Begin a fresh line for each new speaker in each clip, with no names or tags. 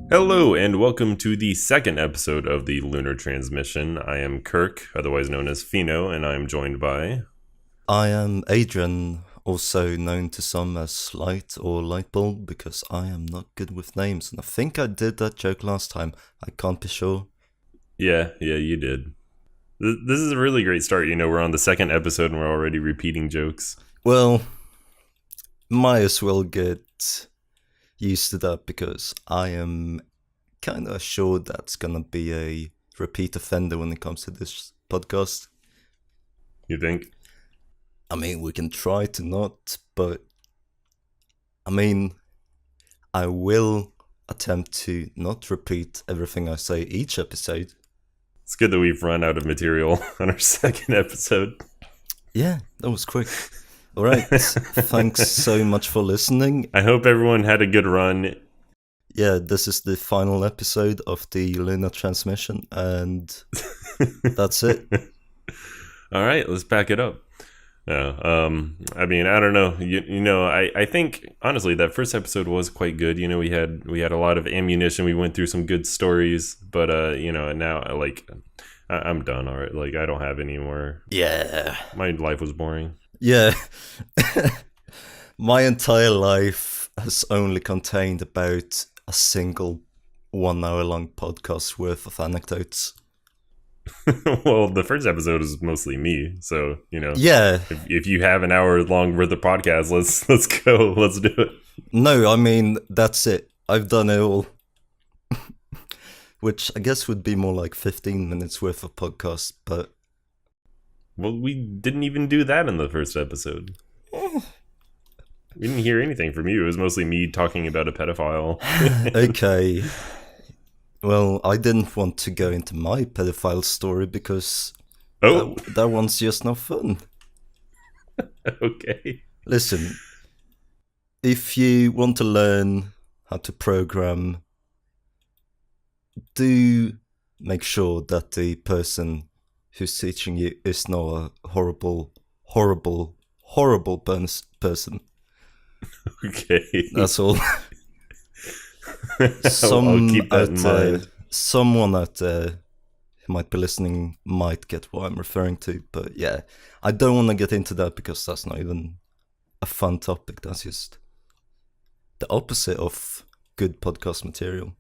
Hello and welcome to the second episode of the Lunar transmission. I am Kirk, otherwise known as Pheno, and I am joined by...
I am Adrian, also known to some as Light or Litebulb, because I am not good with names, and I think I did that joke last time. I can't be sure.
Yeah, you did. This is a really great start. We're on the second episode and we're already repeating jokes.
Well, might as well get used to that, because I am kind of sure that's gonna be a repeat offender when it comes to this podcast.
You think?
I mean, we can try to not, but I mean, I will attempt to not repeat everything I say each episode.
It's good that we've run out of material on our second episode.
Yeah, that was quick. All right, thanks so much for listening.
I hope everyone had a good run.
Yeah, this is the final episode of the Lunar transmission, and that's it.
All right, let's pack it up. I mean, I don't know. I think honestly that first episode was quite good. We had a lot of ammunition. We went through some good stories, but now I'm done. All right, I don't have any more.
Yeah.
My life was boring.
Yeah. My entire life has only contained about a single 1 hour long podcast worth of anecdotes.
Well, the first episode is mostly me, so
Yeah.
If you have an hour long worth of podcast, let's go. Let's do it.
No, I mean, that's it. I've done it all. Which I guess would be more like 15 minutes worth of podcast, but...
Well, we didn't even do that in the first episode. We didn't hear anything from you. It was mostly me talking about a pedophile.
Okay. Well, I didn't want to go into my pedophile story because that one's just not fun.
Okay.
Listen, if you want to learn how to program, do make sure that the person who's teaching you is not a horrible person.
Okay.
That's all.
I'll keep that in mind.
Someone out there who might be listening might get what I'm referring to, but yeah, I don't want to get into that because that's not even a fun topic. That's just the opposite of good podcast material.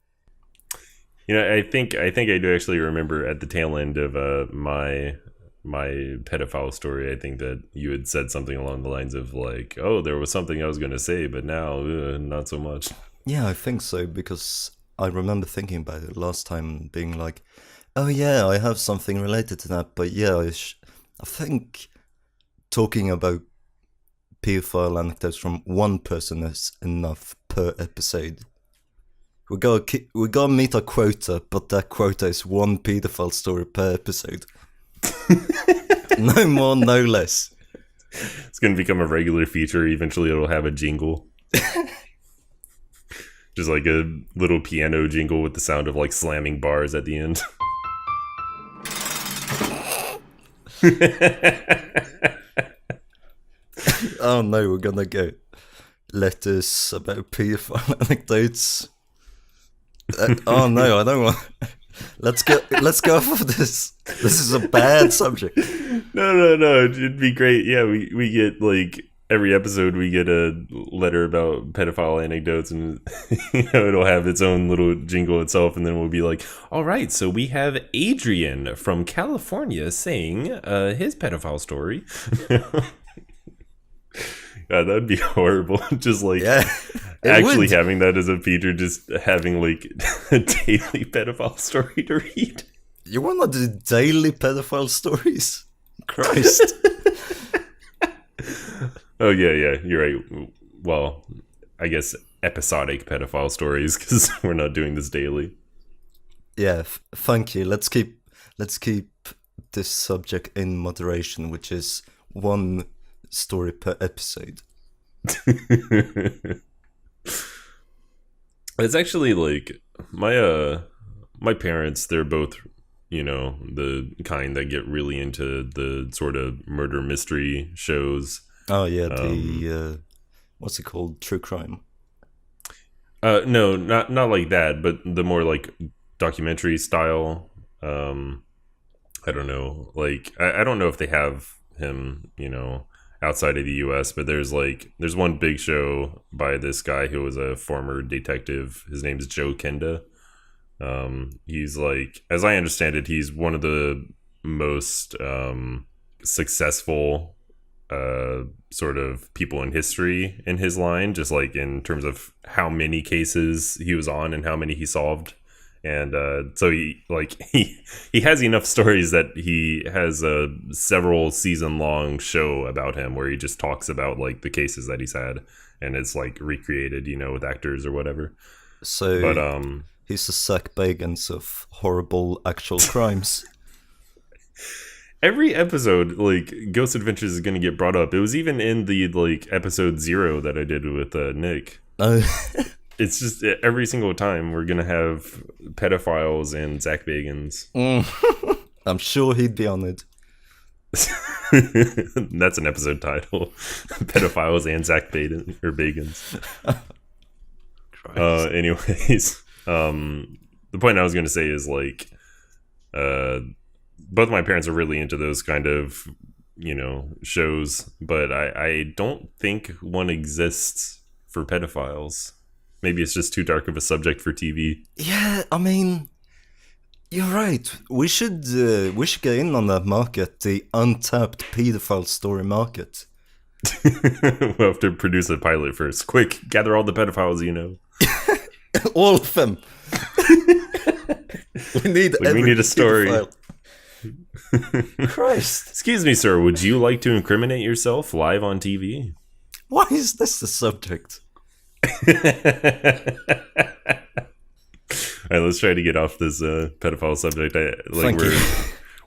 I think I do actually remember at the tail end of my pedophile story, I think that you had said something along the lines of there was something I was going to say, but now not so much.
Yeah, I think so, because I remember thinking about it last time and being like, oh yeah, I have something related to that, but yeah, I think talking about pedophile anecdotes from one person is enough per episode. We gotta meet a quota, but that quota is one pedophile story per episode. No more, no less.
It's going to become a regular feature. Eventually it'll have a jingle. Just like a little piano jingle with the sound of slamming bars at the end.
Oh no, we're gonna get letters about pedophile anecdotes. Oh no, I don't want... Let's go off of this. This is a bad subject.
No. It'd be great. Yeah, we get every episode we get a letter about pedophile anecdotes, and it'll have its own little jingle itself, and then we'll be like, all right, so we have Adrian from California saying his pedophile story. God, that'd be horrible. Just actually having that as a feature, just having a daily pedophile story to read.
You want to do daily pedophile stories? Christ.
Oh yeah, you're right. Well, I guess episodic pedophile stories, because we're not doing this daily.
Yeah, thank you. Let's keep this subject in moderation, which is one story per episode.
It's actually my parents, they're both the kind that get really into the sort of murder mystery shows.
Oh yeah, the what's it called? True crime.
No, not like that, but the more like documentary style. I don't know. Like I don't know if they have him, outside of the U.S., but there's one big show by this guy who was a former detective. His name is Joe Kenda. He's like, as I understand it, he's one of the most successful sort of people in history in his line, just like in terms of how many cases he was on and how many he solved. And so he has enough stories that he has a several season long show about him where he just talks about like the cases that he's had, and it's like recreated, with actors or whatever.
So
But
he's the Zach Bagans of horrible actual crimes.
every episode, like Ghost Adventures is going to get brought up. It was even in the like episode 0 that I did with Nick.
Oh.
It's just every single time we're going to have pedophiles and Zach Bagans.
I'm sure he'd be honored.
That's an episode title. Pedophiles and Zach Bagans. Anyways, the point I was going to say is like, both my parents are really into those kind of, shows, but I don't think one exists for pedophiles. Maybe it's just too dark of a subject for TV.
Yeah, I mean, you're right. We should get in on that market, the untapped pedophile story market.
We'll have to produce a pilot first. Quick, gather all the pedophiles you know.
All of them. We need
a story.
Christ.
Excuse me, sir. Would you like to incriminate yourself live on TV?
Why is this the subject?
All right, let's try to get off this pedophile subject.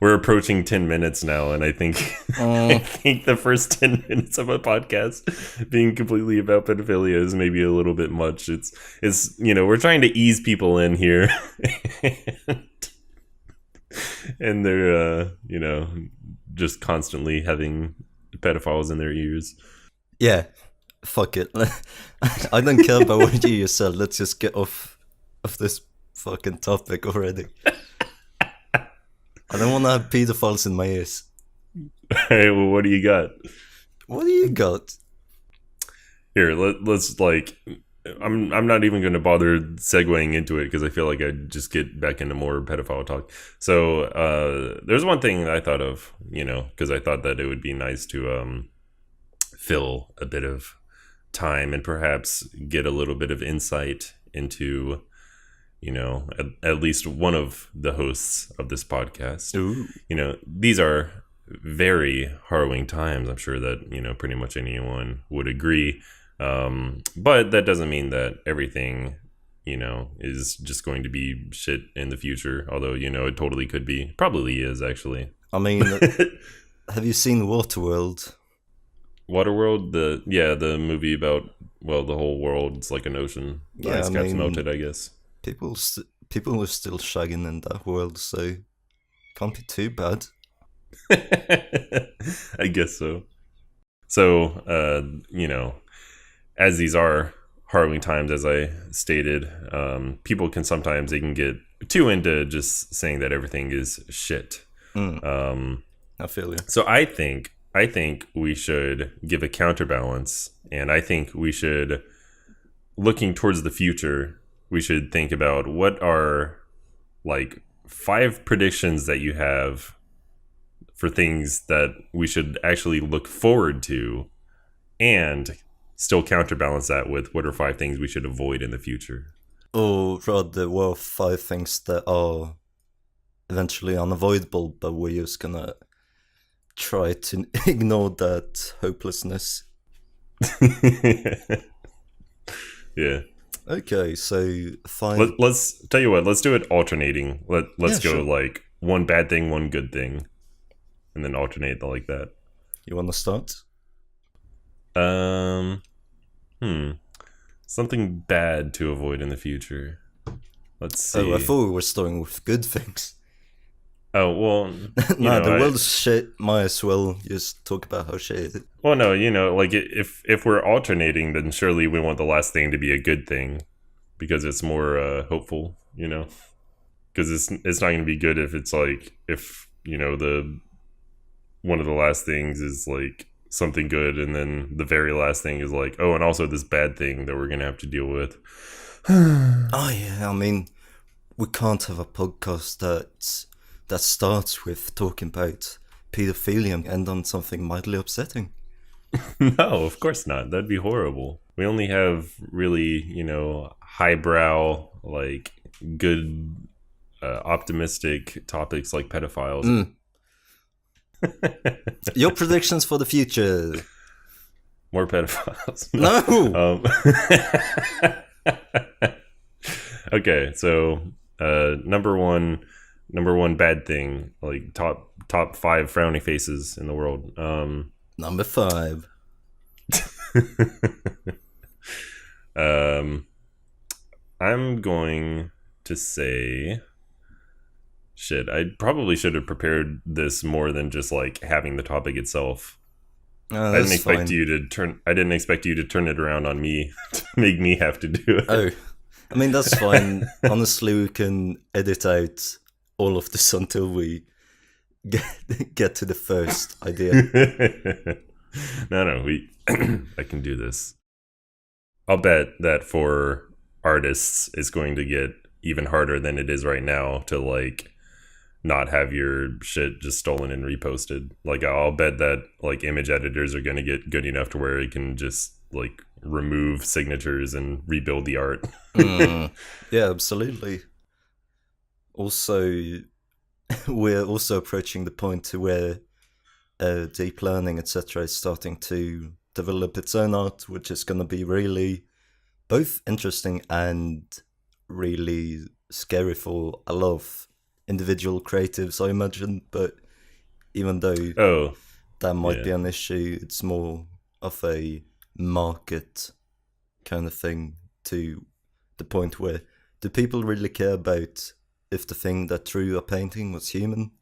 We're approaching 10 minutes now, and I think I think the first 10 minutes of a podcast being completely about pedophilia is maybe a little bit much. It's we're trying to ease people in here, and they're just constantly having pedophiles in their ears.
Yeah. Fuck it. I don't care about what you said. Let's just get off of this fucking topic already. I don't want to have pedophiles in my ears.
Alright, well, what do you got?
What do you got?
Here, let's like, I'm not even going to bother segueing into it because I feel like I'd just get back into more pedophile talk. So there's one thing I thought of, because I thought that it would be nice to fill a bit of time and perhaps get a little bit of insight into at least one of the hosts of this podcast.
Ooh.
These are very harrowing times. I'm sure that pretty much anyone would agree, but that doesn't mean that everything is just going to be shit in the future, although it totally could be. Probably is, actually.
I mean, have you seen Waterworld?
Waterworld, the movie about, well, the whole world's like an ocean. The ice caps melted, I guess.
People are still shagging in that world, so can't be too bad.
I guess so. So, as these are harrowing times, as I stated, people can sometimes, they can get too into just saying that everything is shit.
I feel you.
So I think we should give a counterbalance, and I think we should, looking towards the future, we should think about what are like 5 predictions that you have for things that we should actually look forward to, and still counterbalance that with what are 5 things we should avoid in the future.
Or rather, what are 5 things that are eventually unavoidable, but we're just gonna try to ignore that hopelessness.
Yeah.
Okay, so 5.
Let's tell you what. Let's do it alternating. Let's go,
sure.
like one bad thing, one good thing, and then alternate like that.
You want to start?
Something bad to avoid in the future. Let's see.
Oh, I thought we were starting with good things.
Oh, well,
the world's shit. Might as well just talk about how shit it is.
Well, no, like if we're alternating, then surely we want the last thing to be a good thing. because it's more hopeful, because it's not going to be good if it's like if the one of the last things is like something good, and then the very last thing is like, oh, and also this bad thing that we're gonna have to deal with.
Oh yeah, I mean, we can't have a podcast that starts with talking about pedophilia and end on something mildly upsetting.
No, of course not. That'd be horrible. We only have really, highbrow, like good, optimistic topics like pedophiles.
Mm. Your predictions for the future?
More pedophiles.
No.
Okay, so number one bad thing, like top 5 frowny faces in the world.
Number 5.
I'm going to say, shit, I probably should have prepared this more than just like having the topic itself. I didn't expect you to turn it around on me to make me have to do it.
Oh, I mean, that's fine. Honestly, we can edit out all of this until we get to the first idea.
No, I can do this. I'll bet that for artists, it's going to get even harder than it is right now to like not have your shit just stolen and reposted. Like, I'll bet that like image editors are going to get good enough to where it can just like remove signatures and rebuild the art.
Yeah, absolutely. Also, we're also approaching the point to where deep learning, etc., is starting to develop its own art, which is going to be really both interesting and really scary for a lot of individual creatives, I imagine. But even though that might be an issue, it's more of a market kind of thing, to the point where do people really care about if the thing that drew a painting was human?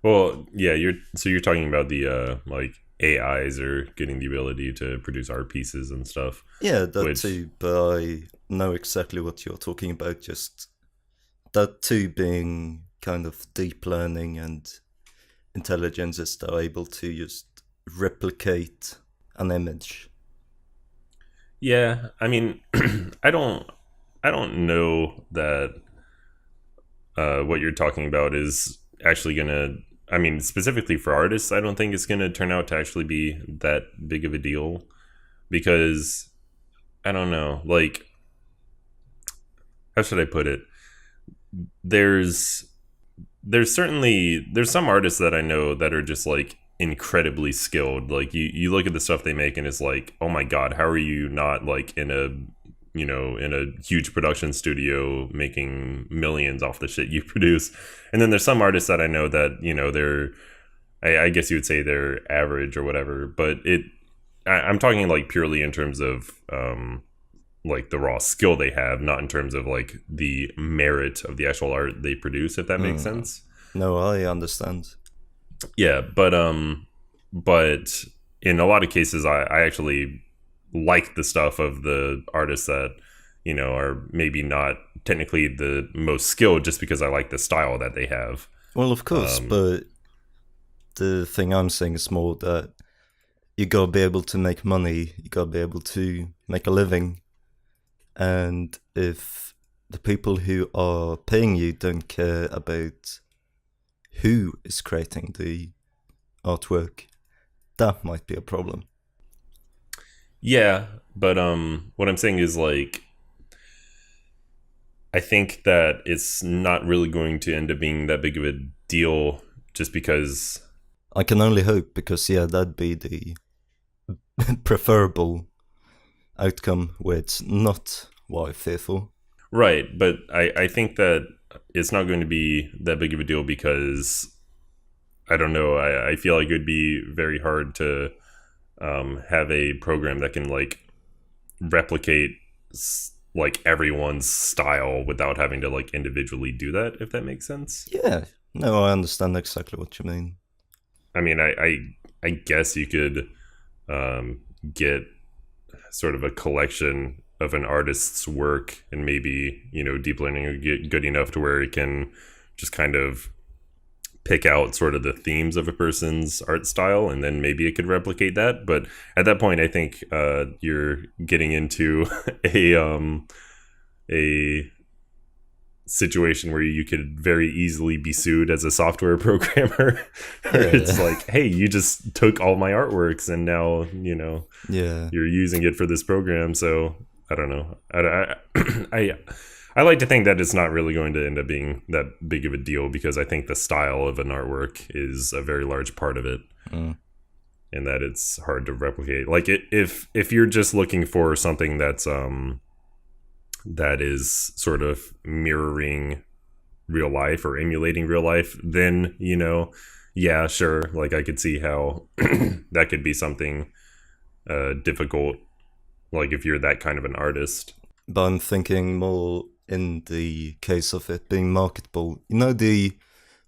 Well, yeah, you're talking about the like AIs are getting the ability to produce art pieces and stuff.
Yeah, that too, but I know exactly what you're talking about, just that too being kind of deep learning and intelligences that are able to just replicate an image.
Yeah, I mean, I don't know that what you're talking about is actually gonna. I mean, specifically for artists, I don't think it's gonna turn out to actually be that big of a deal, because I don't know. Like, how should I put it? There's some artists that I know that are just like incredibly skilled. Like you look at the stuff they make and it's like, oh my god, how are you not like in a huge production studio making millions off the shit you produce? And then there's some artists that I know that they're, I guess you would say they're average or whatever, but I'm talking like purely in terms of like the raw skill they have, not in terms of like the merit of the actual art they produce, if that makes sense.
No, I understand.
Yeah, but in a lot of cases, I actually like the stuff of the artists that are maybe not technically the most skilled, just because I like the style that they have.
Well, of course, but the thing I'm saying is more that you gotta be able to make money, you gotta be able to make a living, and if the people who are paying you don't care about who is creating the artwork, that might be a problem.
Yeah, but what I'm saying is, like, I think that it's not really going to end up being that big of a deal, just because
I can only hope, because that'd be the preferable outcome where it's not what I fear for.
Right, but I think that it's not going to be that big of a deal because, I don't know, I feel like it would be very hard to have a program that can like replicate like everyone's style without having to like individually do that, if that makes sense.
Yeah, no, I understand exactly what you mean.
I mean, I guess you could get sort of a collection of an artist's work, and maybe, deep learning will get good enough to where it can just kind of pick out sort of the themes of a person's art style, and then maybe it could replicate that. But at that point, I think you're getting into a situation where you could very easily be sued as a software programmer. It's like, hey, you just took all my artworks and now you're using it for this program. So I don't know. I like to think that it's not really going to end up being that big of a deal, because I think the style of an artwork is a very large part of it, and that it's hard to replicate. Like if you're just looking for something that's that is sort of mirroring real life or emulating real life, then, yeah, sure. Like I could see how that could be something difficult, like if you're that kind of an artist.
But I'm thinking more in the case of it being marketable. The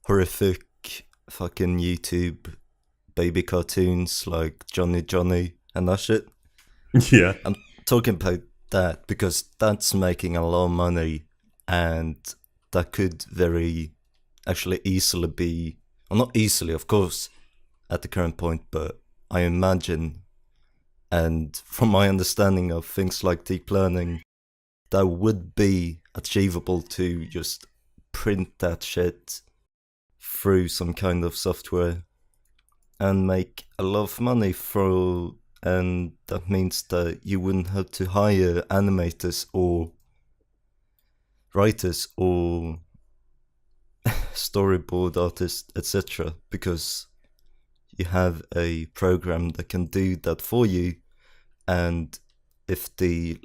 horrific fucking YouTube baby cartoons like Johnny and that shit?
Yeah.
I'm talking about that because that's making a lot of money, and that could very actually easily be, well, not easily of course at the current point, but I imagine, and from my understanding of things like deep learning, that would be achievable to just print that shit through some kind of software and make a lot of money for. And that means that you wouldn't have to hire animators or writers or storyboard artists, etc., because you have a program that can do that for you. And if the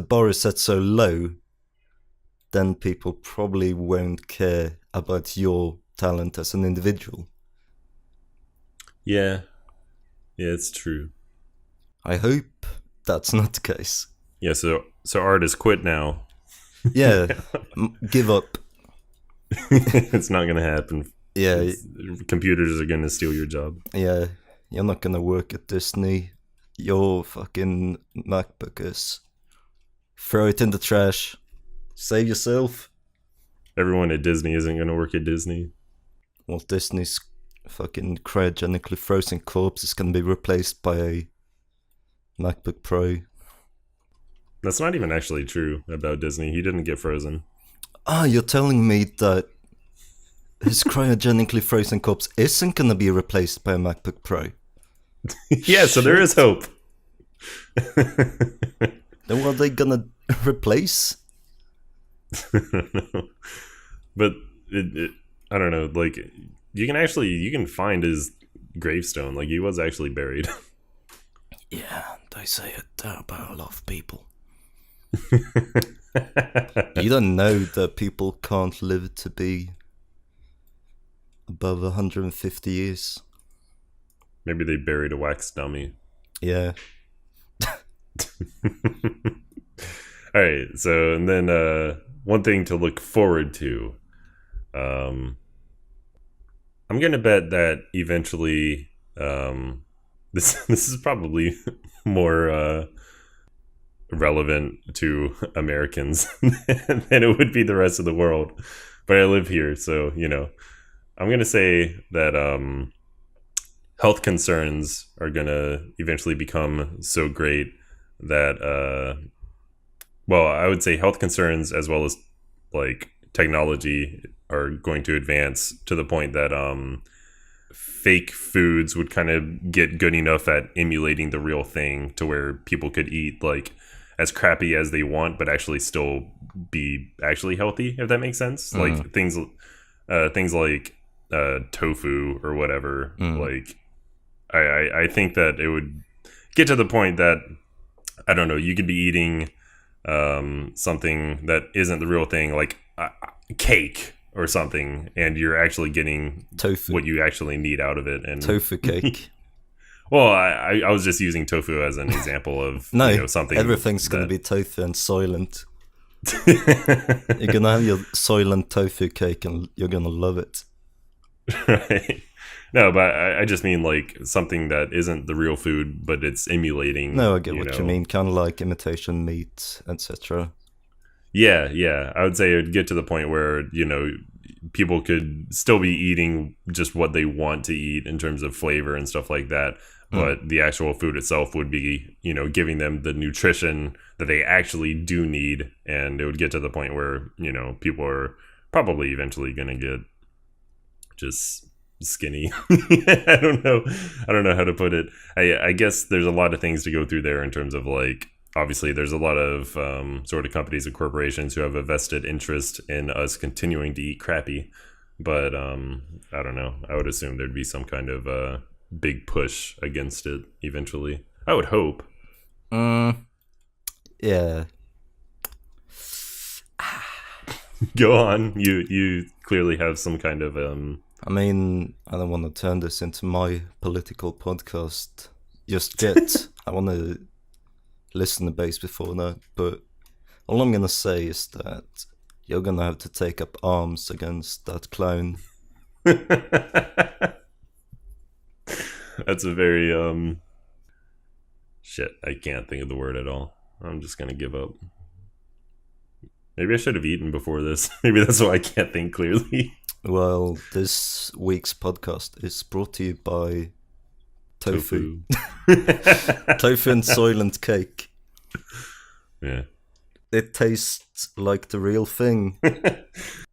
bar is set so low, then people probably won't care about your talent as an individual.
Yeah. Yeah, it's true.
I hope that's not the case.
Yeah, so artists quit now.
Yeah, give up.
It's not going to happen.
Yeah.
Computers are going to steal your job.
Yeah, you're not going to work at Disney. Your fucking MacBook is. Throw it in the trash. Save yourself.
Everyone at Disney isn't going to work at Disney.
Well, Disney's fucking cryogenically frozen corpse is going to be replaced by a MacBook Pro.
That's not even actually true about Disney. He didn't get frozen.
You're telling me that his cryogenically frozen corpse isn't going to be replaced by a MacBook Pro?
Yeah, so there is hope.
Then what are they going to replace?
But I don't know, like you can find his gravestone. Like he was actually buried.
Yeah, they say it about a lot of people. You don't know that people can't live to be above 150 years.
Maybe they buried a wax dummy.
Yeah.
All right, so and then one thing to look forward to. I'm gonna bet that eventually, this is probably more relevant to Americans than it would be the rest of the world. But I live here, so I'm gonna say that health concerns are gonna eventually become so great that I would say health concerns as well as like technology are going to advance to the point that fake foods would kind of get good enough at emulating the real thing to where people could eat like as crappy as they want but actually still be actually healthy, if that makes sense. Like things like tofu or whatever. Like I think that it would get to the point that, I don't know, you could be eating something that isn't the real thing, like cake or something, and you're actually getting
tofu,
what you actually need out of it. And
tofu cake.
Well, I was just using tofu as an example of something.
Everything's going to be tofu and Soylent. You're going to have your Soylent tofu cake and you're going to love it.
Right. No, but I just mean like something that isn't the real food, but it's emulating.
No, I get what you mean. Kind of like imitation meat, etc.
Yeah, yeah. I would say it would get to the point where, people could still be eating just what they want to eat in terms of flavor and stuff like that. But the actual food itself would be, giving them the nutrition that they actually do need. And it would get to the point where, people are probably eventually going to get just skinny. I don't know. I don't know how to put it. I guess there's a lot of things to go through there in terms of like, obviously there's a lot of sort of companies and corporations who have a vested interest in us continuing to eat crappy. But I don't know. I would assume there'd be some kind of big push against it eventually. I would hope.
Yeah.
Go on. You clearly have some kind of
I mean, I don't want to turn this into my political podcast just yet. I want to listen to base before that, but all I'm gonna say is that you're gonna have to take up arms against that clown.
That's a very shit, I can't think of the word at all. I'm just gonna give up. Maybe I should have eaten before this. Maybe that's why I can't think clearly.
Well, this week's podcast is brought to you by tofu. Tofu and Soylent cake.
Yeah.
It tastes like the real thing.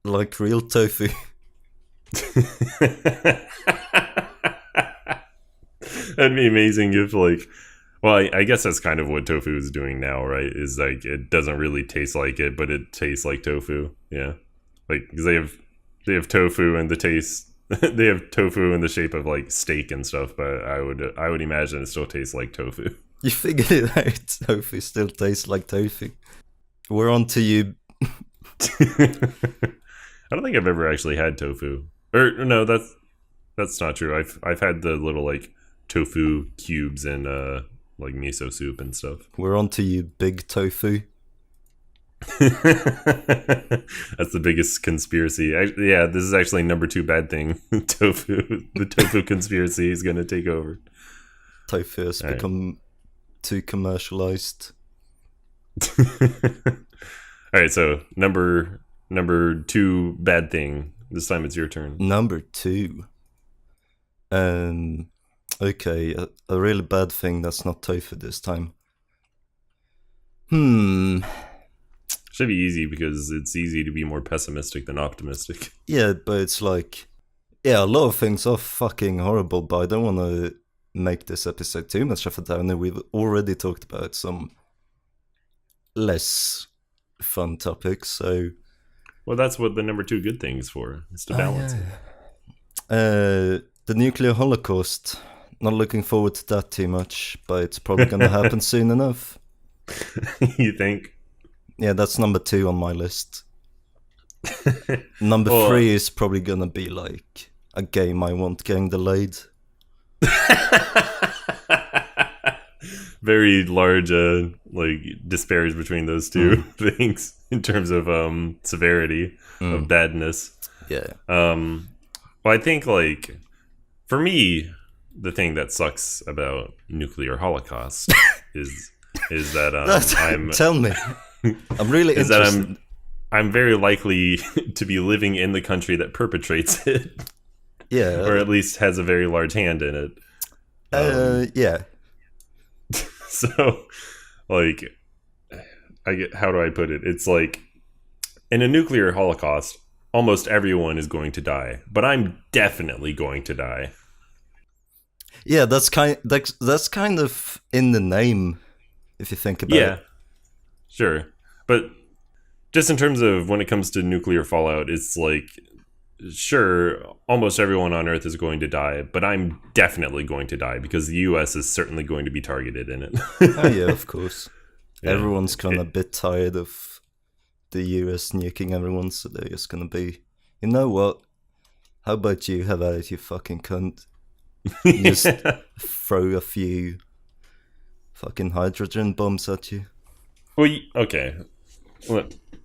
Like real tofu.
That'd be amazing if, like, well, I guess that's kind of what tofu is doing now, right? Is like it doesn't really taste like it, but it tastes like tofu. Yeah, like because they have tofu and the taste. They have tofu in the shape of like steak and stuff, but I would imagine it still tastes like tofu.
You figured it out. Tofu still tastes like tofu. We're on to you.
I don't think I've ever actually had tofu. Or no, that's not true. I've had the little like tofu cubes in like miso soup and stuff.
We're on to you, big tofu.
That's the biggest conspiracy. Yeah, this is actually number 2 bad thing. Tofu. The tofu conspiracy is going to take over.
Tofu has become too commercialized.
All right, so number 2 bad thing. This time it's your turn.
Number 2. Okay, a really bad thing that's not tofu this time.
Should be easy because it's easy to be more pessimistic than optimistic.
Yeah, but it's like, yeah, a lot of things are fucking horrible, but I don't want to make this episode too much of a downer. We've already talked about some less fun topics, so...
Well, that's what the number 2 good thing is for. It's to balance
it. The nuclear holocaust. Not looking forward to that too much, but it's probably going to happen soon enough.
You think?
Yeah, that's number 2 on my list. Number 3 is probably going to be like a game I want getting delayed.
Very large like disparage between those two things in terms of severity of badness.
Yeah.
Well, I think like for me, the thing that sucks about nuclear holocaust is that I'm
tell me. I'm really
is
interested.
that I'm very likely to be living in the country that perpetrates it.
Yeah.
Or at least has a very large hand in it.
Yeah.
So, like, how do I put it? It's like, in a nuclear holocaust, almost everyone is going to die, but I'm definitely going to die.
Yeah, that's kind of in the name, if you think about it.
Yeah, sure. But just in terms of when it comes to nuclear fallout, it's like, sure, almost everyone on Earth is going to die, but I'm definitely going to die because the US is certainly going to be targeted in it.
Oh yeah, of course.
Yeah.
Everyone's kind of a bit tired of the US nuking everyone, so they're just gonna be, you know what? How about you have at it, you fucking cunt? Just throw a few fucking hydrogen bombs at you.
Well, okay.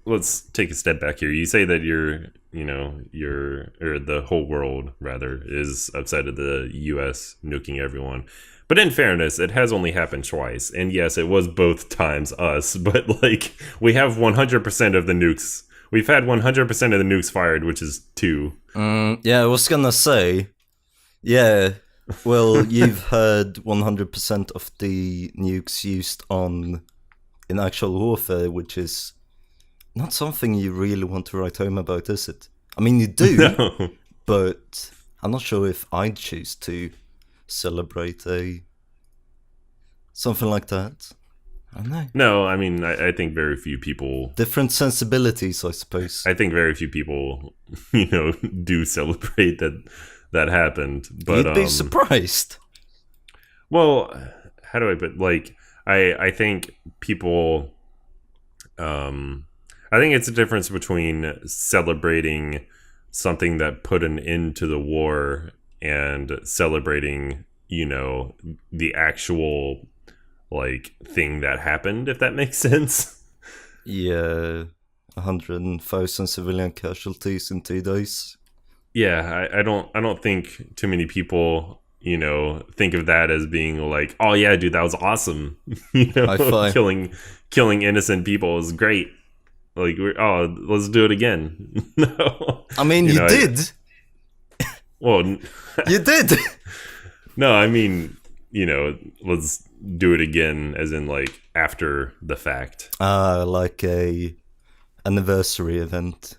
Let's take a step back here. You say that you're the whole world rather is upset at the U.S. nuking everyone. But in fairness, it has only happened twice, and yes, it was both times us. But like, we have 100% of the nukes. We've had 100% of the nukes fired, which is 2.
Yeah, I was gonna say, yeah. Well, you've had 100% of the nukes used in actual warfare, which is not something you really want to write home about, is it? I mean, you do,
No.
but I'm not sure if I'd choose to celebrate something like that. I don't know.
No, I mean, I think very few people.
Different sensibilities, I suppose.
I think very few people, do celebrate that happened. But
You'd be surprised.
well, how do I put like I think people. I think it's a difference between celebrating something that put an end to the war and celebrating, the actual like thing that happened, if that makes sense.
Yeah, 100,000 civilian casualties in 2 days.
Yeah, I don't think too many people, think of that as being like, oh yeah, dude, that was awesome.
High five.
killing innocent people is great. Like, let's do it again. No,
I mean, you did.
Well,
You did.
no, I mean, let's do it again, as in like after the fact.
Like a anniversary event.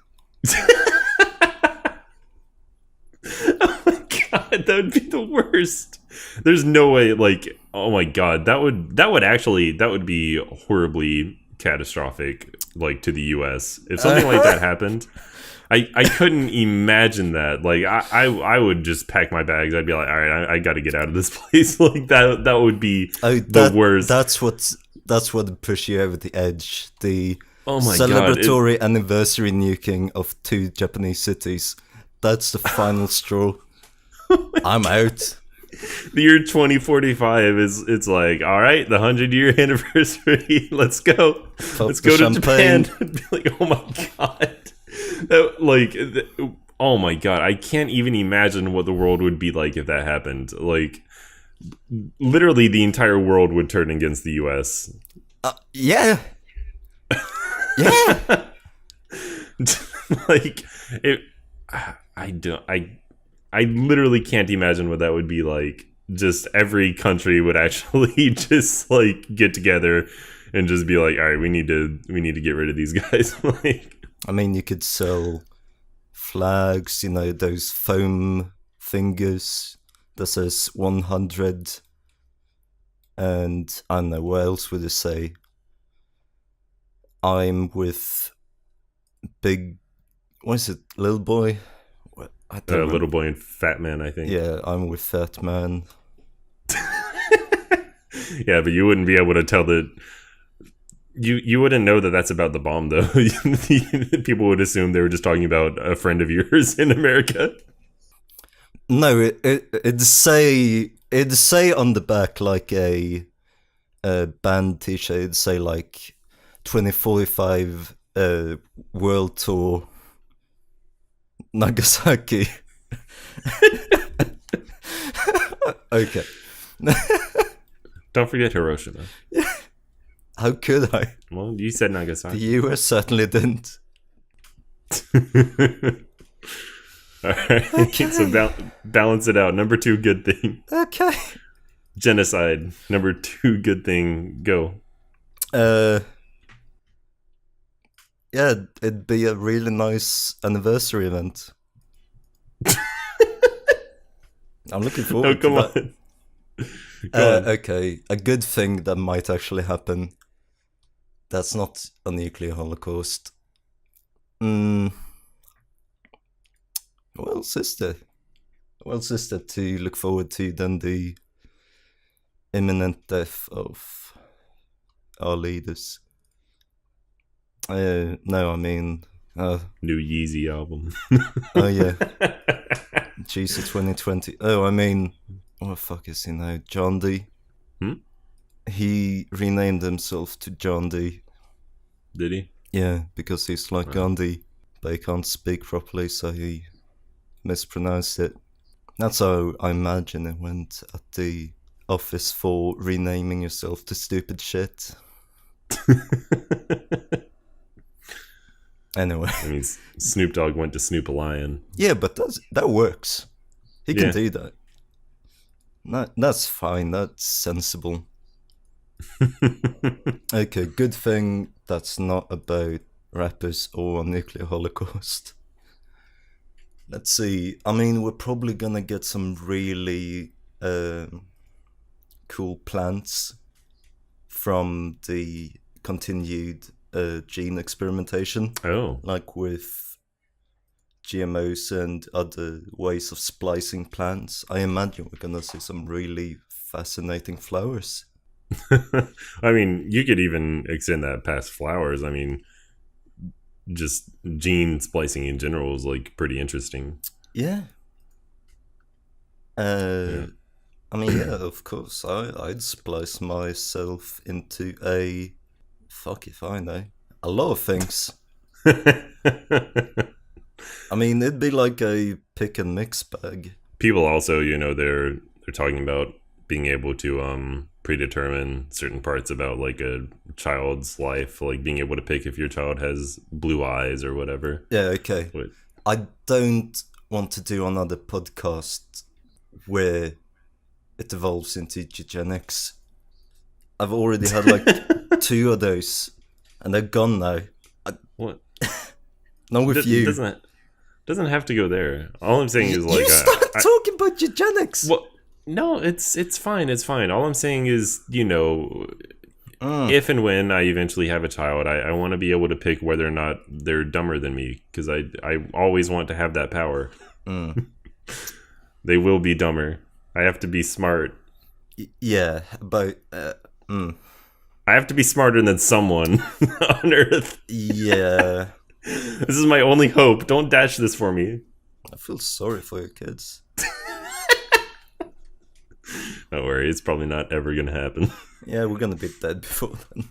Oh my god, that would be the worst. There's no way. Like, oh my god, that would be horribly catastrophic, like to the U.S. If something like that happened. I couldn't imagine that. Like, I would just pack my bags. I'd be like, all right, I got to get out of this place. Like, that would be the worst.
That's what would push you over the edge. The
Oh my
celebratory anniversary nuking of 2 Japanese cities. That's the final straw. I'm out.
The year 2045 it's like, all right, the 100-year anniversary. Let's go. Let's go to Japan. Be like, oh my god. Oh my god, I can't even imagine what the world would be like if that happened. Like, literally the entire world would turn against the US.
Yeah. Yeah.
Like, I literally can't imagine what that would be like. Just every country would actually just like get together and just be like, all right, we need to get rid of these guys. Like,
I mean, you could sell flags, those foam fingers that says 100, and I don't know, what else would it say? I'm with big, what is it, little boy?
Little boy and fat man, I think.
Yeah, I'm with fat man.
Yeah, but you wouldn't be able to tell that. You wouldn't know that that's about the bomb, though. People would assume they were just talking about a friend of yours in America.
No, it'd say on the back, like a band t-shirt. It'd say like 2045 World Tour Nagasaki. Okay.
Don't forget Hiroshima.
How could I?
Well, you said Nagasaki.
The US certainly didn't.
Alright,
Okay.
so balance it out. Number 2, good thing.
Okay.
Genocide. Number 2, good thing. Go.
Yeah, it'd be a really nice anniversary event. I'm looking forward
come
to that.
on. Go on.
Okay, a good thing that might actually happen. That's not a nuclear holocaust. What else is there? What else is there to look forward to than the imminent death of our leaders? No, I mean...
New Yeezy album.
Oh, yeah. Jesus 2020. Oh, I mean... What the fuck is he now? John D? He renamed himself to John D.
Did he?
Yeah, because he's like Gandhi. but he can't speak properly, so he mispronounced it. That's how I imagine it went at the office for renaming yourself to stupid shit. Anyway.
I mean, Snoop Dogg went to Snoop a Lion.
Yeah, but that works. He can do that. That's fine. That's sensible. Okay, good thing that's not about rappers or a nuclear holocaust. Let's see. I mean, we're probably gonna get some really cool plants from the continued gene experimentation.
Oh.
Like with GMOs and other ways of splicing plants. I imagine we're gonna see some really fascinating flowers.
I mean, you could even extend that past flowers. I mean, just gene splicing in general is like pretty interesting.
Yeah.
Yeah.
I mean, yeah, of course. I'd splice myself into a... Fuck if I know. A lot of things. I mean, it'd be like a pick and mix bag.
People also, you know, they're talking about being able to predetermine certain parts about like a child's life, like being able to pick if your child has blue eyes or whatever.
Yeah, okay.
But
I don't want to do another podcast where it evolves into eugenics. I've already had like 2 of those, and they're gone now.
what?
Not with you.
Doesn't have to go there. All I'm saying is like
you start talking about eugenics.
Well, no, it's fine. It's fine. All I'm saying is, you know, if and when I eventually have a child, I want to be able to pick whether or not they're dumber than me, because I always want to have that power. They will be dumber. I have to be smart.
Yeah, but
I have to be smarter than someone on Earth.
Yeah.
This is my only hope. Don't dash this for me.
I feel sorry for your kids.
Don't worry, it's probably not ever gonna happen.
Yeah, we're gonna be dead before then.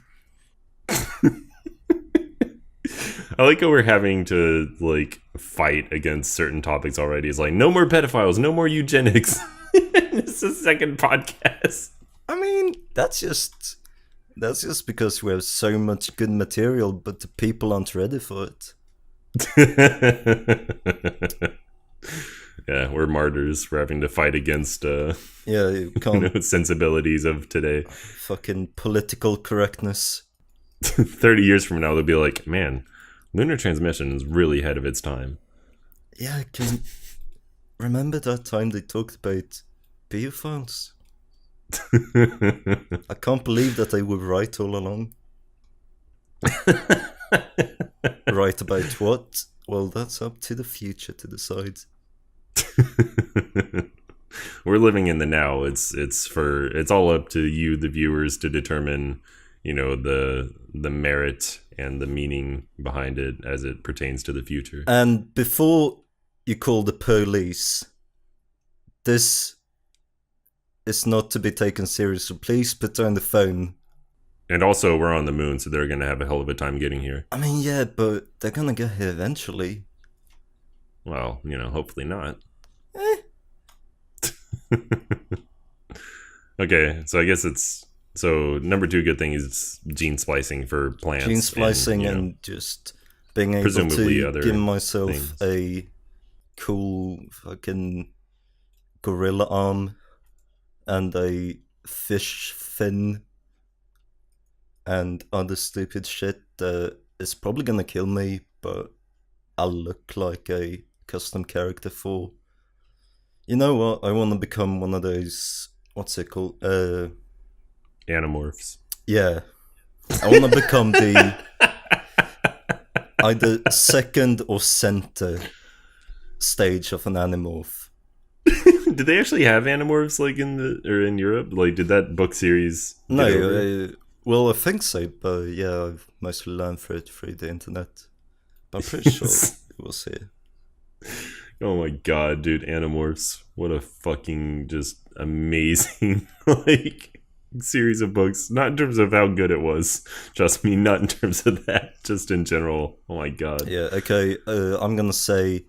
I like how we're having to like fight against certain topics already. It's like no more pedophiles, no more eugenics. It's the second podcast.
I mean, that's just because we have so much good material, but the people aren't ready for it.
Yeah, we're martyrs. We're having to fight against
you can't
sensibilities of today.
Fucking political correctness.
30 years from now, they'll be like, man, lunar transmission is really ahead of its time.
Yeah, I can remember that time they talked about pedophiles. I can't believe that they were right all along. Right about what? Well, that's up to the future to decide.
We're living in the now. It's all up to you, the viewers, to determine, you know, the merit and the meaning behind it as it pertains to the future.
And before you call the police, this is not to be taken seriously. Please put down the phone.
And also, we're on the moon, so they're going to have a hell of a time getting here.
I mean, yeah, but they're going to get here eventually.
Well, you know, hopefully not. Okay, so I guess number 2 good thing is gene splicing for plants.
Gene splicing and just being able to give myself things. A cool fucking gorilla arm and a fish fin and other stupid shit that is probably gonna kill me, but I'll look like a custom character for. You know what? I want to become one of those. What's it called?
Animorphs.
Yeah, I want to become the either second or center stage of an Animorph.
Did they actually have Animorphs like in Europe? Like, did that book series?
No, well, I think so, but yeah, I've mostly learned through the internet. But I'm pretty sure it was here.
Oh my god, dude, Animorphs. What a fucking just amazing like series of books. Not in terms of how good it was. Trust me, not in terms of that. Just in general. Oh my god.
Yeah, okay. I'm gonna say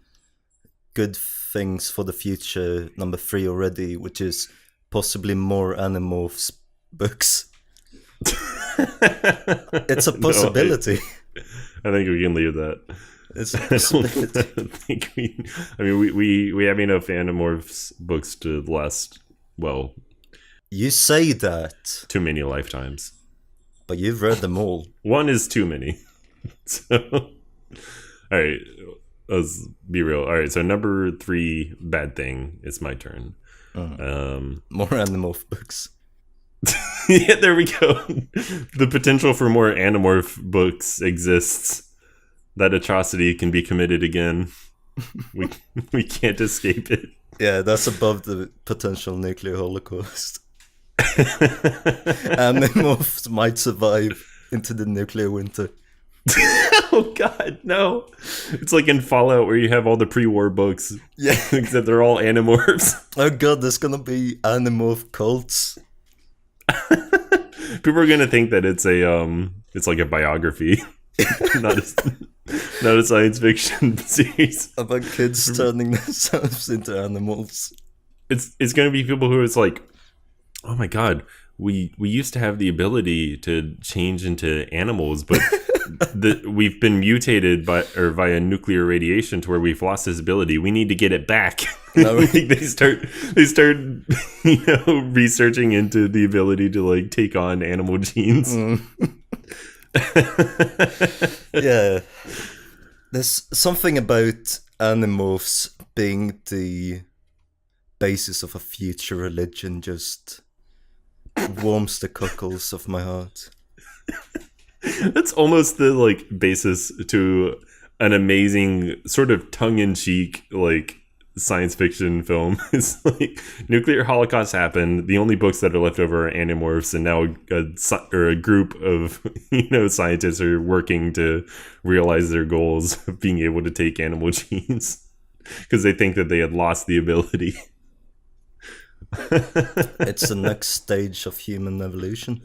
good things for the future, number 3 already, which is possibly more Animorphs books. It's a possibility.
I think we can leave that.
It's a possibility.
I mean, we have enough Animorphs books to last, well,
You say that,
too many lifetimes.
but you've read them all.
One is too many. So, all right, let's be real. All right, so number 3 bad thing. It's my turn.
More Animorph books.
Yeah, there we go. The potential for more Animorph books exists. That atrocity can be committed again. We can't escape it.
Yeah, that's above the potential nuclear holocaust. Animorphs might survive into the nuclear winter.
Oh god, no. It's like in Fallout where you have all the pre-war books.
Yeah.
Except they're all Animorphs.
Oh god, there's gonna be Animorph cults.
People are gonna think that it's like a biography. not a science fiction series.
About kids turning themselves into animals.
It's gonna be people who it's like, oh my god, we used to have the ability to change into animals, but we've been mutated via nuclear radiation to where we've lost this ability. We need to get it back.
No,
Like, they start researching into the ability to like take on animal genes.
Yeah. There's something about Animorphs being the basis of a future religion just warms the cockles of my heart.
That's almost the like basis to an amazing sort of tongue-in-cheek like science fiction film. It's like nuclear holocaust happened. The only books that are left over are Animorphs, and now a group of scientists are working to realize their goals of being able to take animal genes because they think that they had lost the ability.
It's the next stage of human evolution.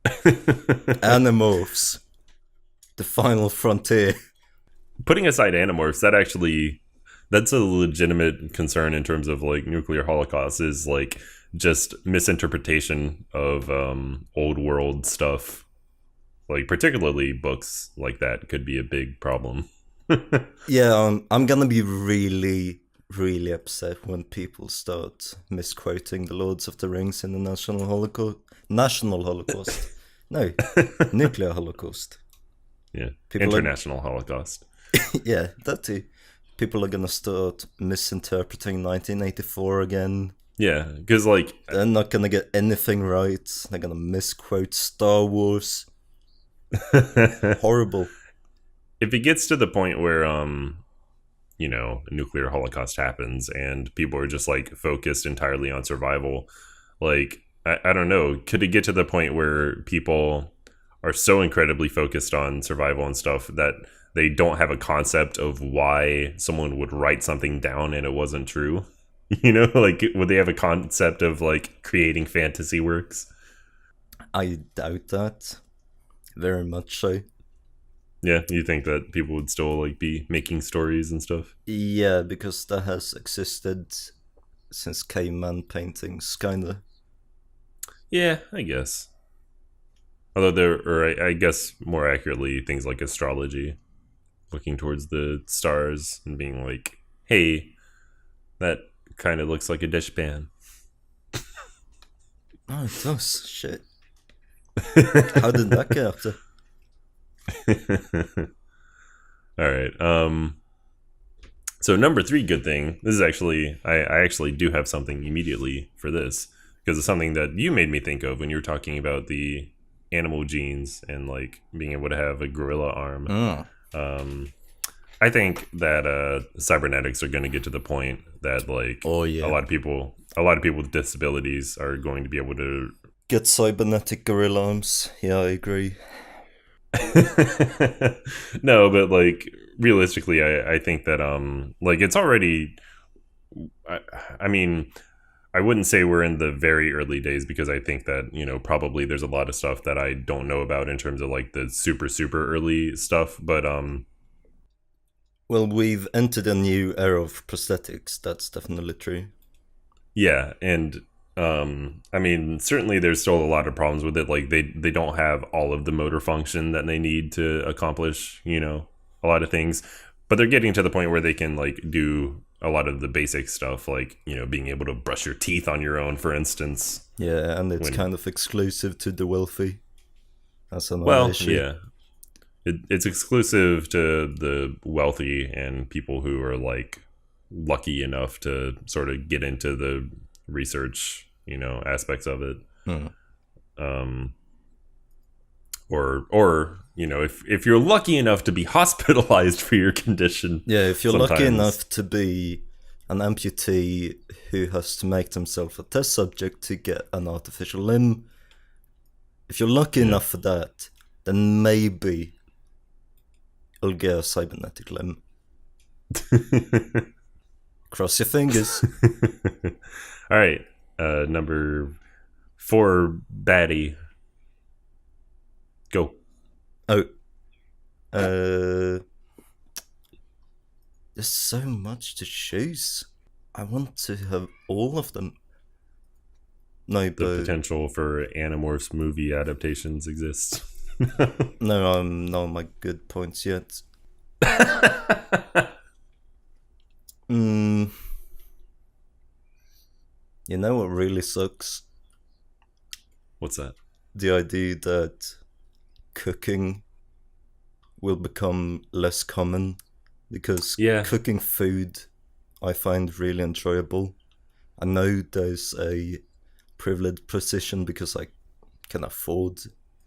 Animorphs. The final frontier.
Putting aside Animorphs, that's a legitimate concern in terms of like nuclear holocaust is like just misinterpretation of old world stuff. Like particularly books like that could be a big problem.
Yeah, I'm gonna be really, really upset when people start misquoting the Lords of the Rings in the National Holocaust. No, nuclear holocaust.
Yeah, international holocaust.
Yeah, that too. People are gonna start misinterpreting 1984 again.
Yeah, because like
they're not gonna get anything right. They're gonna misquote Star Wars. Horrible.
If it gets to the point where a nuclear holocaust happens and people are just like focused entirely on survival, like I don't know, could it get to the point where people are so incredibly focused on survival and stuff that they don't have a concept of why someone would write something down and it wasn't true? Like would they have a concept of like creating fantasy works?
I doubt that. Very much so.
Yeah, you think that people would still like be making stories and stuff?
Yeah, because that has existed since caveman paintings, kinda.
Yeah, I guess. Although I guess more accurately, things like astrology, looking towards the stars and being like, hey, that kind of looks like a dishpan.
Oh, it does. Shit. How did that get up there?
All right. So number 3 good thing. This is actually I actually do have something immediately for this because it's something that you made me think of when you were talking about the animal genes and like being able to have a gorilla arm. I think that cybernetics are going to get to the point that like a lot of people with disabilities are going to be able to
get cybernetic gorilla arms. Yeah, I agree.
No, but like realistically, I think that like it's already. I mean, I wouldn't say we're in the very early days because I think that, probably there's a lot of stuff that I don't know about in terms of like the super, super early stuff. But
Well, we've entered a new era of prosthetics. That's definitely true.
yeah. And I mean, certainly there's still a lot of problems with it. Like they don't have all of the motor function that they need to accomplish, a lot of things. But they're getting to the point where they can like do a lot of the basic stuff, like, being able to brush your teeth on your own, for instance.
Yeah, and it's
When
kind of exclusive to the wealthy. That's another
Well,
issue.
yeah. It's exclusive to the wealthy and people who are like lucky enough to sort of get into the research, aspects of it.
Hmm.
Um, or if you're lucky enough to be hospitalized for your condition,
Yeah, if you're lucky
sometimes
enough to be an amputee who has to make themselves a test subject to get an artificial limb, if you're lucky
yeah.
enough for that, then maybe you'll get a cybernetic limb. Cross your fingers.
All right, number 4 baddie, go.
Oh, there's so much to choose. I want to have all of them. No,
The
but
potential for Animorphs movie adaptations exists.
no, I'm not on my good points yet. Mm, you know what really sucks?
What's that?
The idea that cooking will become less common because
Yeah.
cooking food I find really enjoyable. I know there's a privileged position because I can afford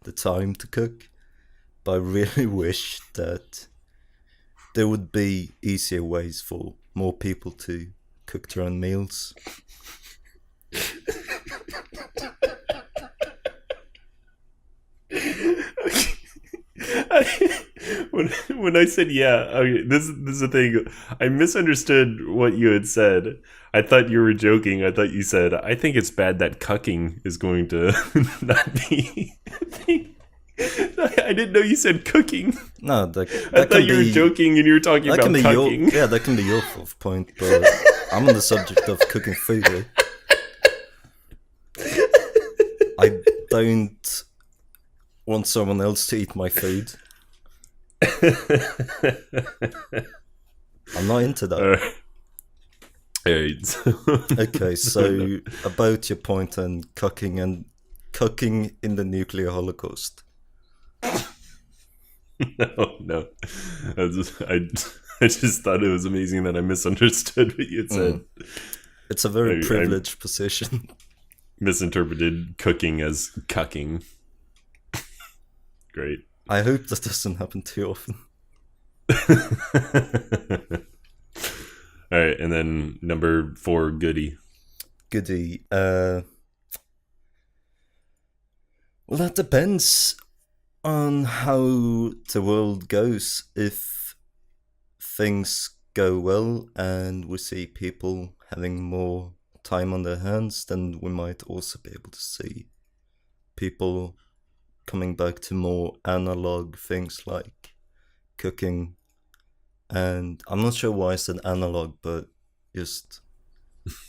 the time to cook, but I really wish that there would be easier ways for more people to cook their own meals.
when I said yeah, okay, this is the thing. I misunderstood what you had said. I thought you were joking. I thought you said, I think it's bad that cucking is going to not be a thing. I didn't know you said cooking.
No,
I thought you were joking and you were talking
that
about
can be
cucking.
yeah, that can be your fourth point, but I'm on the subject of cooking food. Eh? I don't want someone else to eat my food. I'm not into that.
Alright.
Okay, so about your point on cooking and cooking in the nuclear holocaust.
No. I just thought it was amazing that I misunderstood what you had said.
It's a very
I
privileged position.
misinterpreted cooking as cucking. Great.
I hope that doesn't happen too often.
All right, and then number 4, goodie.
Goody. Well, that depends on how the world goes. If things go well and we see people having more time on their hands, then we might also be able to see people coming back to more analog things like cooking. And I'm not sure why I said analog, but just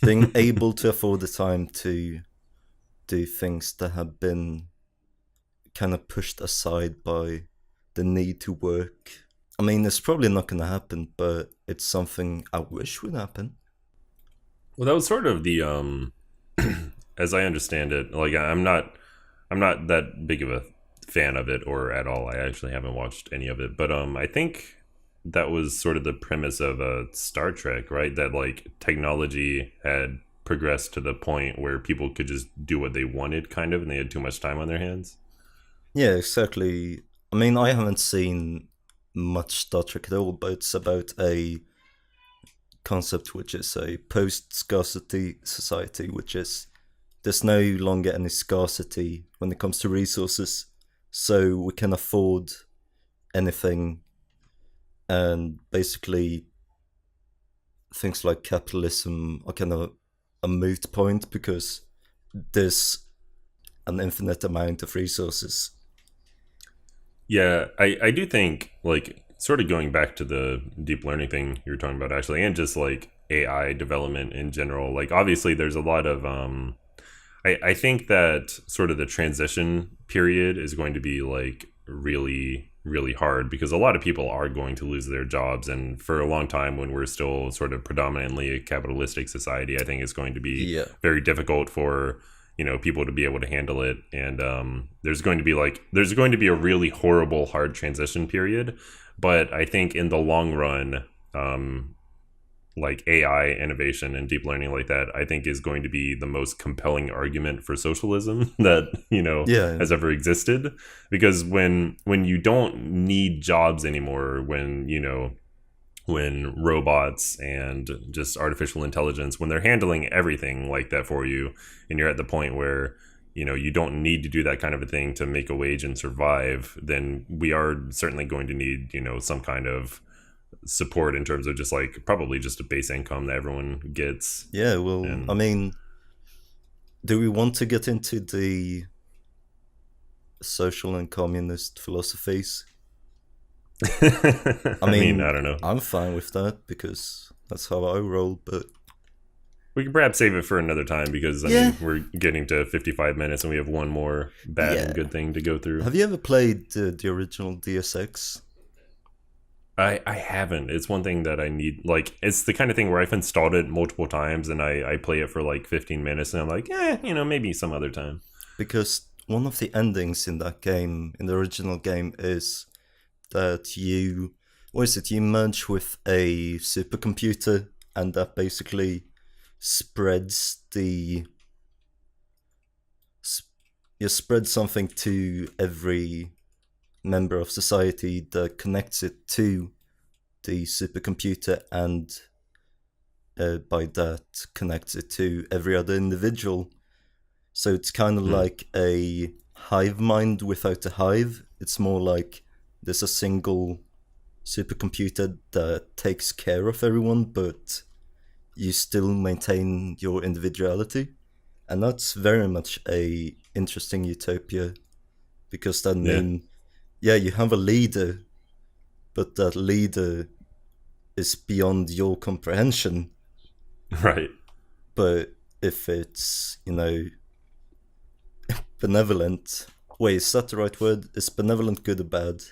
being able to afford the time to do things that have been kind of pushed aside by the need to work. I mean, it's probably not going to happen, but it's something I wish would happen.
Well, that was sort of the as I understand it, like I'm not that big of a fan of it or at all. I actually haven't watched any of it, but I think that was sort of the premise of Star Trek, right? That like technology had progressed to the point where people could just do what they wanted, kind of, and they had too much time on their hands.
Yeah, exactly. I mean, I haven't seen much Star Trek at all, but it's about a concept which is a post-scarcity society, which is there's no longer any scarcity when it comes to resources, so we can afford anything, and basically things like capitalism are kind of a moot point because there's an infinite amount of resources.
Yeah, I do think, like, sort of going back to the deep learning thing you were talking about, actually, and just like AI development in general, like, obviously there's a lot of I think that sort of the transition period is going to be like really, really hard because a lot of people are going to lose their jobs. And for a long time, when we're still sort of predominantly a capitalistic society, I think it's going to be
Yeah.
very difficult for, people to be able to handle it. And there's going to be a really horrible, hard transition period. But I think in the long run, like AI innovation and deep learning like that, I think is going to be the most compelling argument for socialism that
Yeah.
has ever existed. Because when you don't need jobs anymore, when robots and just artificial intelligence, when they're handling everything like that for you, and you're at the point where you don't need to do that kind of a thing to make a wage and survive, then we are certainly going to need some kind of support in terms of just like probably just a base income that everyone gets.
Yeah, well,
And
I mean, do we want to get into the social and communist philosophies? I
I mean,
mean,
I don't know.
I'm fine with that because that's how I roll, but
We can perhaps save it for another time because I
Yeah.
mean we're getting to 55 minutes and we have one more bad and
Yeah.
good thing to go through.
have you ever played the original DSX?
I haven't. It's one thing that I need. Like, it's the kind of thing where I've installed it multiple times and I play it for like 15 minutes and I'm like, maybe some other time.
Because one of the endings in that game, in the original game, is that you merge with a supercomputer, and that basically spreads you spread something to every member of society that connects it to the supercomputer, and by that connects it to every other individual. So it's kind of like a hive mind without a hive. It's more like there's a single supercomputer that takes care of everyone, but you still maintain your individuality. And that's very much a interesting utopia, because that mean, yeah, you have a leader, but that leader is beyond your comprehension.
Right.
But if it's, benevolent, wait, is that the right word? Is benevolent good or bad?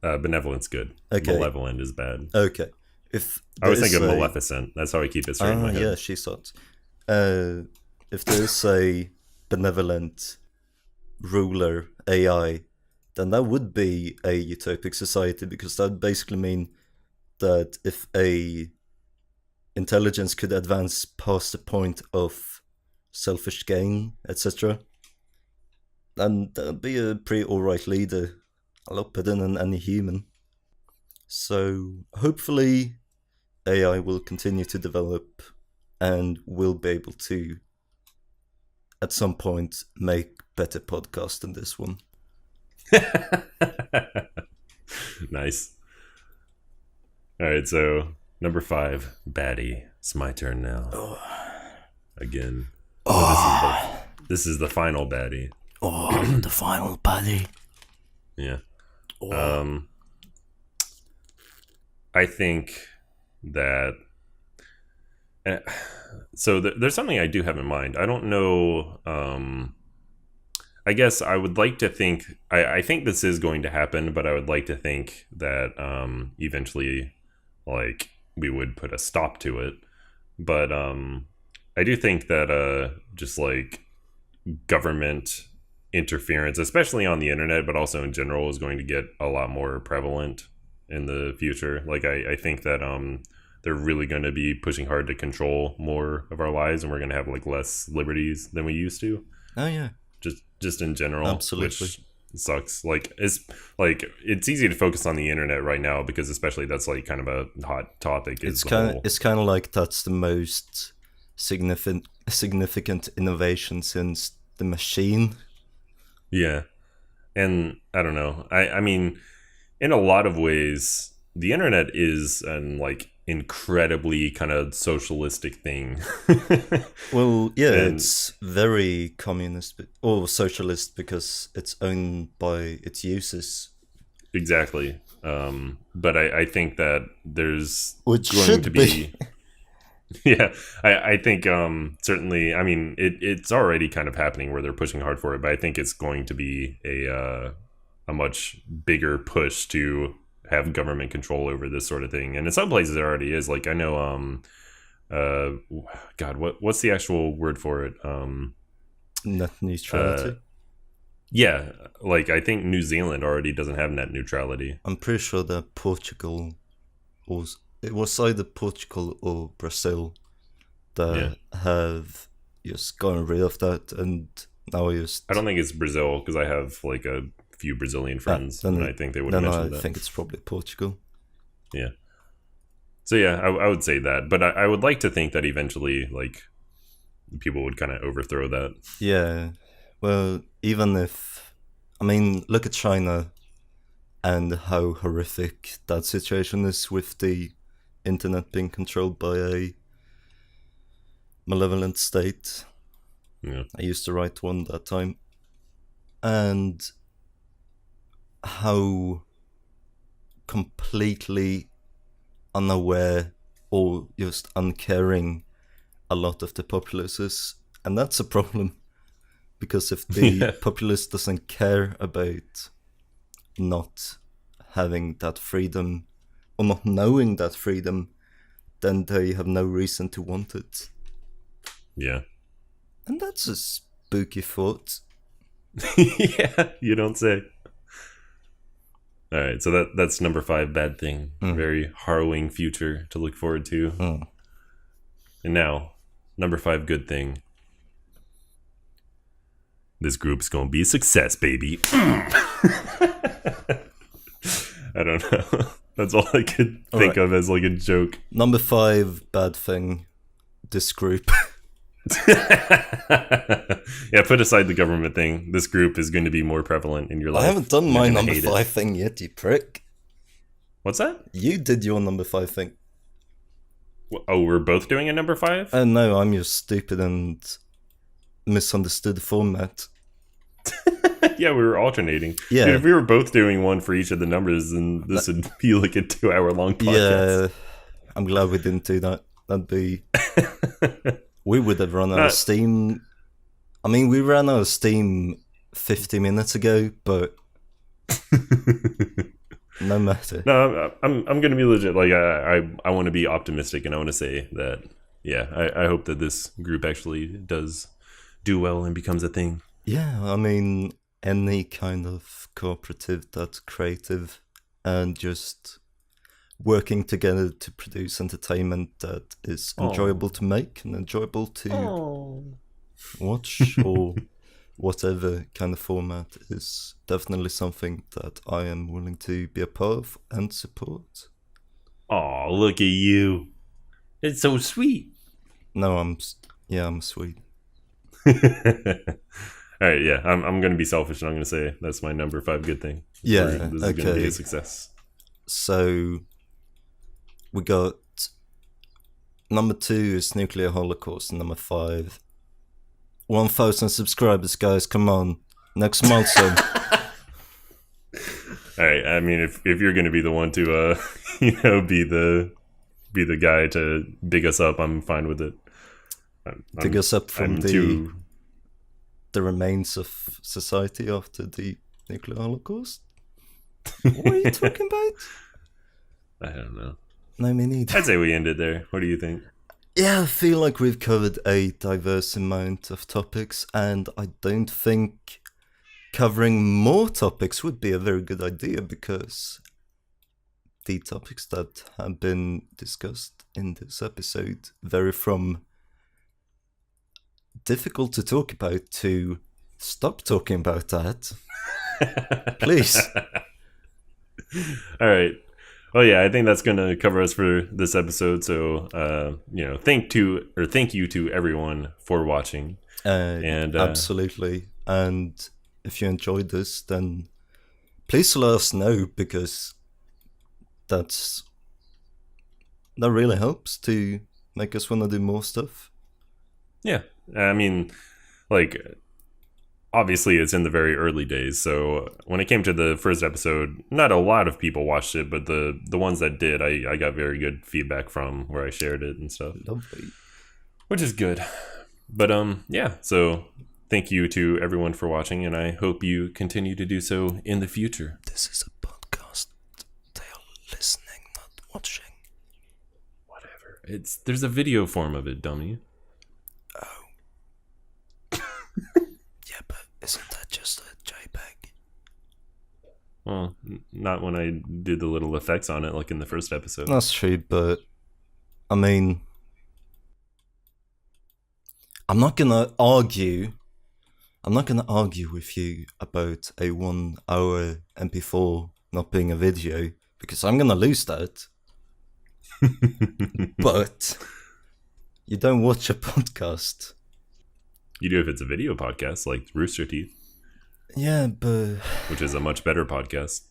Benevolence good.
Okay.
Malevolent is bad.
Okay. If
I was thinking
a,
Maleficent. That's how I keep it straight in my head.
yeah, she thought. If there is a benevolent ruler AI, then that would be a utopic society, because that would basically mean that if a intelligence could advance past the point of selfish gain, etc., then that'd be a pretty alright leader, a lot better than any human. So hopefully AI will continue to develop and will be able to, at some point, make better podcasts than this one.
Nice. All right, so number 5, baddie. It's my turn now. Again. So this is the final baddie.
The final baddie.
Yeah. I think that so there's something I do have in mind. I don't know. I guess I would like to think. I think this is going to happen, but I would like to think that eventually, like, we would put a stop to it. But I do think that just like government interference, especially on the internet, but also in general, is going to get a lot more prevalent in the future. Like, I think that they're really going to be pushing hard to control more of our lives, and we're going to have like less liberties than we used to.
Oh yeah,
just in general.
Absolutely.
Which sucks. It's easy to focus on the internet right now because especially that's like kind of a hot topic.
It's kind of like that's the most significant innovation since the machine.
Yeah. And I don't know. I mean, in a lot of ways, the internet is an like incredibly kind of socialistic thing.
Well, yeah,
And
it's very communist or socialist because it's owned by its users,
exactly. But I think that there's
which
going to
should be.
be yeah, I think certainly. I mean, it's already kind of happening where they're pushing hard for it, but I think it's going to be a much bigger push to have government control over this sort of thing. And in some places, it already is. Like I know, uh, God, what's the actual word for it?
Net
Uh,
neutrality.
yeah, like I think New Zealand already doesn't have net neutrality.
I'm pretty sure that Portugal was it was either Portugal or Brazil
Yeah,
that have just gotten rid of that, and now
I don't
just
think it's Brazil because I have like a few Brazilian friends, and I think they would have
then I
mentioned that.
think it's probably Portugal.
Yeah. So yeah, I would say that, but I would like to think that eventually, like, people would kind of overthrow that.
Yeah, well, even if I mean, look at China and how horrific that situation is with the internet being controlled by a malevolent state.
Yeah,
I used to write one that time, and how completely unaware or just uncaring a lot of the populace is. And that's a problem because if the
yeah,
populace doesn't care about not having that freedom or not knowing that freedom, then they have no reason to want it.
yeah,
And that's a spooky thought.
yeah. You don't say. All right, so that's number 5, bad thing.
Mm.
Very harrowing future to look forward to.
Mm.
And now, number 5, good thing. This group's gonna be a success, baby. I don't know. That's all I could think of as like a joke.
Number 5, bad thing. This group.
Yeah, put aside the government thing. This group is going to be more prevalent in your life.
I haven't done
You're
my
gonna
number
hate it.
5 thing yet, you prick.
What's that?
You did your number 5 thing.
Oh, we're both doing a number 5?
No, I'm just stupid and misunderstood the format.
Yeah, we were alternating.
Yeah.
Dude, if we were both doing one for each of the numbers, then this would be like a 2-hour-long podcast.
Yeah, I'm glad we didn't do that. That'd be... We would have run out of steam. I mean, we ran out of steam 50 minutes ago, but no matter.
No, I'm going to be legit. Like I want to be optimistic, and I want to say that I hope that this group actually does do well and becomes a thing.
Yeah, I mean, any kind of cooperative that's creative and just working together to produce entertainment that is enjoyable to make and enjoyable to watch or whatever kind of format is definitely something that I am willing to be a part of and support.
Oh, look at you! It's so sweet.
No, I'm sweet.
All right, yeah, I'm going to be selfish, and I'm going to say that's my number 5 good thing.
Yeah,
this is going to be a success.
So we got number 2 is Nuclear Holocaust, and number 5, 1,000 subscribers, guys. Come on, next milestone.
All right, I mean, if you're going to be the one to be the guy to big us up, I'm fine with it.
Dig us up from the remains of society after the nuclear holocaust? What are you talking about?
I don't know.
No, me neither.
I'd say we ended there. What do you think?
Yeah, I feel like we've covered a diverse amount of topics, and I don't think covering more topics would be a very good idea because the topics that have been discussed in this episode vary from difficult to talk about to stop talking about that. Please.
All right. Well, yeah, I think that's going to cover us for this episode. So, thank you to everyone for watching. And
absolutely. And if you enjoyed this, then please let us know, because that's that really helps to make us want to do more stuff.
Yeah, I mean, like, obviously it's in the very early days, so when it came to the first episode, not a lot of people watched it, but the ones that did, I got very good feedback from where I shared it and stuff.
Lovely.
Which is good. But yeah, so thank you to everyone for watching, and I hope you continue to do so in the future.
This is a podcast. They are listening, not watching.
Whatever. There's a video form of it, dummy.
Oh. Yeah, but isn't that just a JPEG?
Well, not when I did the little effects on it, like in the first episode.
That's true, but I mean, I'm not gonna argue with you about a 1 hour MP4 not being a video, because I'm gonna lose that. But you don't watch a podcast.
You do if it's a video podcast, like Rooster Teeth.
Yeah, but
which is a much better podcast.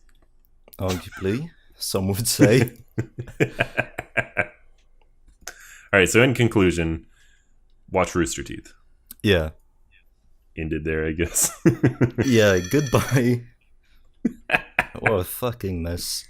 Arguably, some would say.
All right, so in conclusion, watch Rooster Teeth.
Yeah.
Ended there, I guess.
Yeah, goodbye. What a fucking mess.